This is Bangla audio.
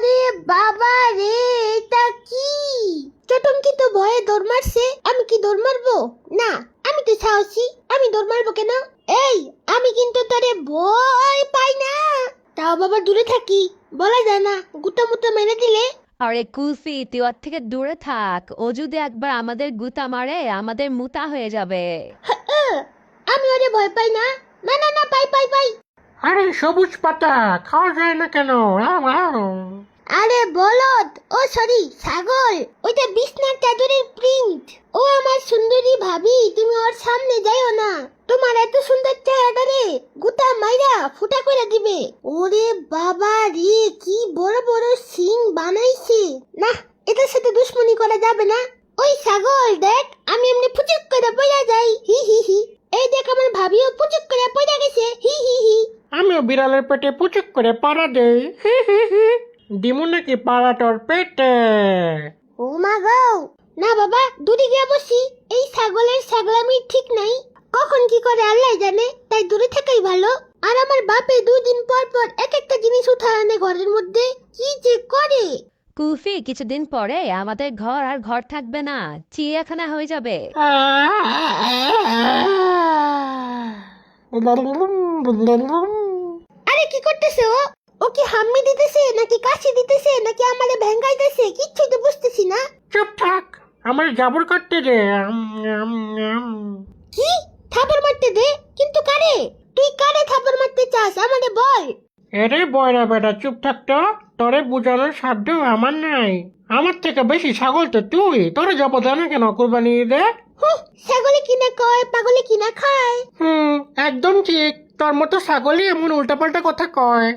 ওরে বাবা রে, এটা কি? চটঙ্কি তো ভয়ে দৌড় মারছে, আমি কি দৌড় মারবো? না, আমি তো সাহসী, আমি দৌড় মারবো কেন? এই, আমি কিন্তু তোরে ভয় পাই না। তাও বাবা দূরে থাকি, বলা যায় না, গুতা মুতা মেরে দিলে। আরে কুলফি, তুই ওর থেকে দূরে থাক। ও যদি একবার আমাদের গুতা মারে, আমাদের মুতা হয়ে যাবে। আমি ওরে ভয় পাই না। না না না, পাই পাই পাই। আরে সবুজ পাতা খাওয়া যায় না কেন? আরে বলদ, ও সরি ছাগল, ওইটা বিছনার চাদরের প্রিন্ট। ও আমার সুন্দরী ভাবি, তুমি ওর সামনে যাইও না। তোমার এত সুন্দর চেহারা রে গুতা মাইরা ফুটা করে দিবে। ওরে বাবা রে, কি বড় বড় সিং বানাইছে। না, এটার সাথে দুশ্মনী করা যাবে না। ওই ছাগল দেখ, আমি এমনি ফুচুক করে পড়া যাই। হি হি হি। এই দেখ, আমার ভাবিও পুচুক করে পড়া গেছে। হি হি হি। আমিও বিড়ালের পেটে পুচুক করে পাড়া দেই। দিমু নাকি পাড়া তোর পেটে? ও মা গো, না বাবা, দূরে গিয়ে বসি। এই ছাগলের ছাগলামি ঠিক নাই, কখন কি করে আল্লাহ জানে, তাই দূরে থাকাই ভালো। আর আমার বাপে দুদিন পর পর এক একটা জিনিস উঠায় আনে ঘরের মধ্যে, কি যে করে। কুলফি, কিছুদিন পরে আমাদের ঘর আর ঘর থাকবে না, চিড়িয়াখানা হয়ে যাবে। আরে কি করতেছে ও? ও কি হাম্মি দিতেছে নাকি কাশি দিতেছে নাকি আমারে ভেঙ্গাইতেছে, কিচ্ছু তো বুঝতেছি না। চুপ থাক, আমার জাবর কাটতে দে। কি? থাপড় মারতে দে? কিন্তু কারে? তুই কারে থাপড় মারতে চাস আমারে বল। এরে বয়রা বেটা, চুপ থাক তো। তোরে বুঝানোর সাধ্য আমার নাই। আমার থেকে বেশি ছাগল তো তুই। তোরে যাবো না কেন কোরবানি দে? ছাগলে কিনা কয়, পাগলে কিনা খায়। একদম ঠিক। তোর মতো ছাগলই এমন উল্টাপাল্টা কথা কয়।